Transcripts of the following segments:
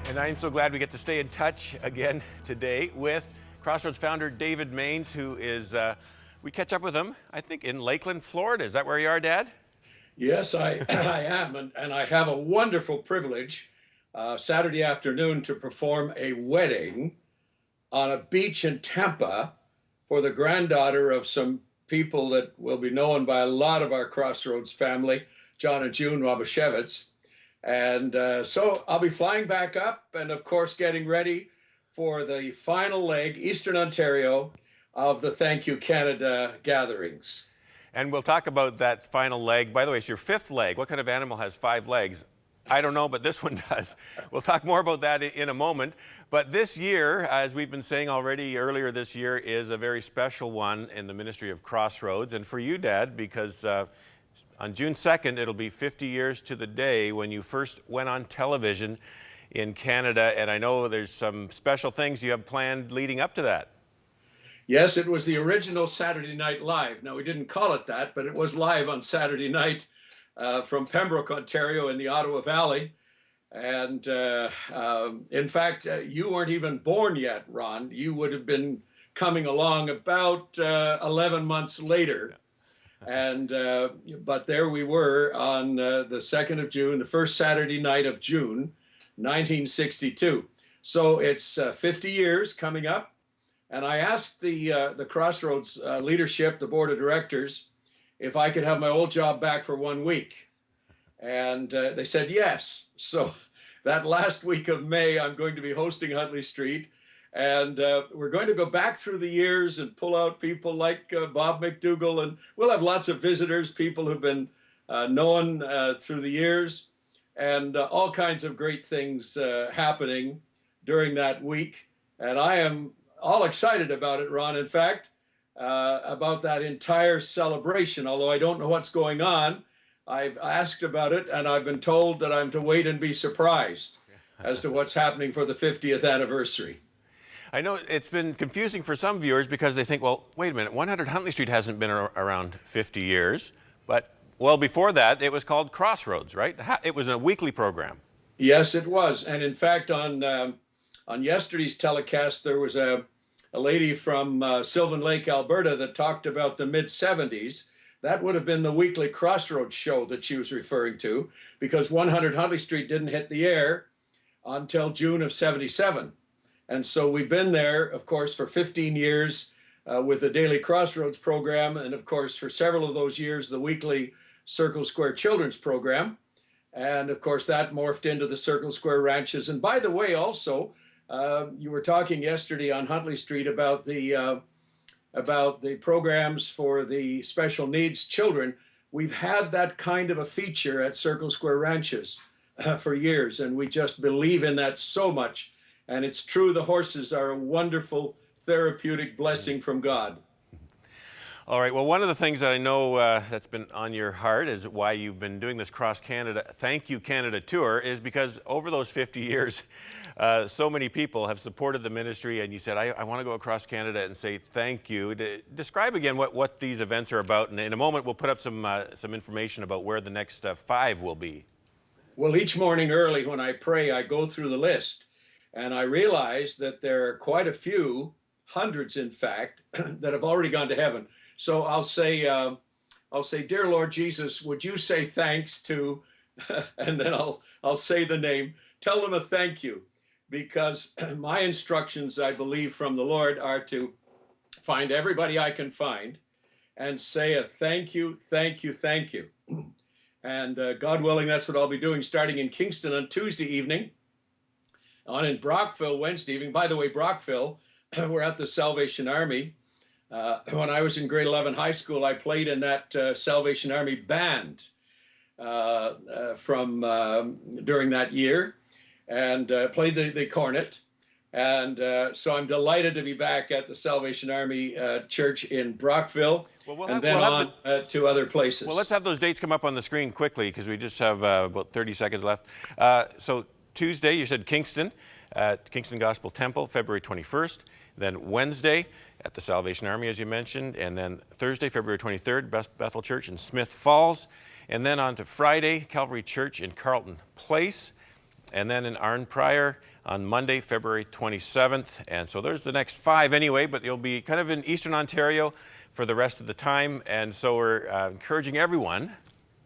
And I'm so glad we get to stay in touch again today with Crossroads founder David Mainse, who is, we catch up with him, I think, in Lakeland, Florida. Is that where you are, Dad? Yes, I am, and I have a wonderful privilege Saturday afternoon to perform a wedding on a beach in Tampa for the granddaughter of some people that will be known by a lot of our Crossroads family, John and June Wabashevitz. And so I'll be flying back up and, of course, getting ready for the final leg, Eastern Ontario, of the Thank You Canada gatherings. And we'll talk about that final leg. By the way, it's your fifth leg. What kind of animal has 5 legs? I don't know, but this one does. We'll talk more about that in a moment. But this year, as we've been saying already earlier this year, is a very special one in the ministry of Crossroads. And for you, Dad, because on June 2nd, it'll be 50 years to the day when you first went on television in Canada. And I know there's some special things you have planned leading up to that. Yes, it was the original Saturday Night Live. Now, we didn't call it that, but it was live on Saturday night from Pembroke, Ontario in the Ottawa Valley. And in fact, you weren't even born yet, Ron. You would have been coming along about 11 months later. And but there we were on the 2nd of June, the first Saturday night of June, 1962. So it's 50 years coming up. And I asked the Crossroads leadership, the board of directors, if I could have my old job back for 1 week. And they said yes. So that last week of May, I'm going to be hosting Huntley Street. And we're going to go back through the years and pull out people like Bob McDougall. And we'll have lots of visitors, people who've been known through the years, and all kinds of great things happening during that week. And I am all excited about it, Ron. In fact, about that entire celebration, although I don't know what's going on. I've asked about it, and I've been told that I'm to wait and be surprised as to what's happening for the 50th anniversary. I know it's been confusing for some viewers because they think, well, wait a minute, 100 Huntley Street hasn't been around 50 years. But, well, before that, it was called Crossroads, right? It was a weekly program. Yes, it was. And in fact, on yesterday's telecast, there was a lady from Sylvan Lake, Alberta, that talked about the mid-70s. That would have been the weekly Crossroads show that she was referring to, because 100 Huntley Street didn't hit the air until June of 77. And so we've been there, of course, for 15 years with the daily Crossroads program. And of course, for several of those years, the weekly Circle Square Children's program. And of course, that morphed into the Circle Square Ranches. And by the way, also, you were talking yesterday on Huntley Street about the programs for the special needs children. We've had that kind of a feature at Circle Square Ranches for years, and we just believe in that so much. And it's true, the horses are a wonderful therapeutic blessing from God. All right, well, one of the things that I know that's been on your heart is why you've been doing this Cross Canada, Thank You Canada tour, is because over those 50 years, so many people have supported the ministry, and you said, I want to go across Canada and say thank you. Describe again what these events are about, and in a moment we'll put up some information about where the next 5 will be. Well, each morning early when I pray, I go through the list, and I realize that there are quite a few, hundreds in fact, that have already gone to heaven. So I'll say, dear Lord Jesus, would you say thanks to, and then I'll say the name, tell them a thank you, because my instructions, I believe, from the Lord are to find everybody I can find and say a thank you, thank you, thank you. And God willing, that's what I'll be doing starting in Kingston on Tuesday evening, on in Brockville Wednesday evening. By the way, Brockville, we're at the Salvation Army. When I was in grade 11 high school, I played in that Salvation Army band from during that year, and played the cornet. And so I'm delighted to be back at the Salvation Army Church in Brockville, and then on to other places. Well, let's have those dates come up on the screen quickly, because we just have about 30 seconds left. So Tuesday, you said Kingston, at Kingston Gospel Temple, February 21st. Then Wednesday at the Salvation Army, as you mentioned. And then Thursday, February 23rd, Bethel Church in Smith Falls. And then on to Friday, Calvary Church in Carlton Place. And then in Arnprior on Monday, February 27th. And so there's the next 5 anyway, but you'll be kind of in Eastern Ontario for the rest of the time. And so we're encouraging everyone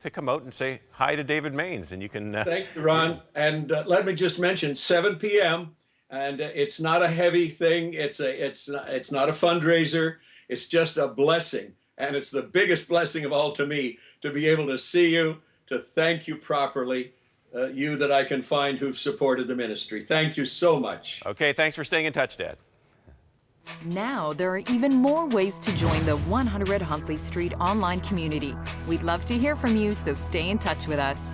to come out and say hi to David Mainse. And you can... Thank you, Ron. And let me just mention 7 p.m. And it's not a heavy thing. It's not a fundraiser. It's just a blessing. And it's the biggest blessing of all to me to be able to see you, to thank you properly, you that I can find who've supported the ministry. Thank you so much. Okay, thanks for staying in touch, Dad. Now there are even more ways to join the 100 Huntley Street online community. We'd love to hear from you, so stay in touch with us.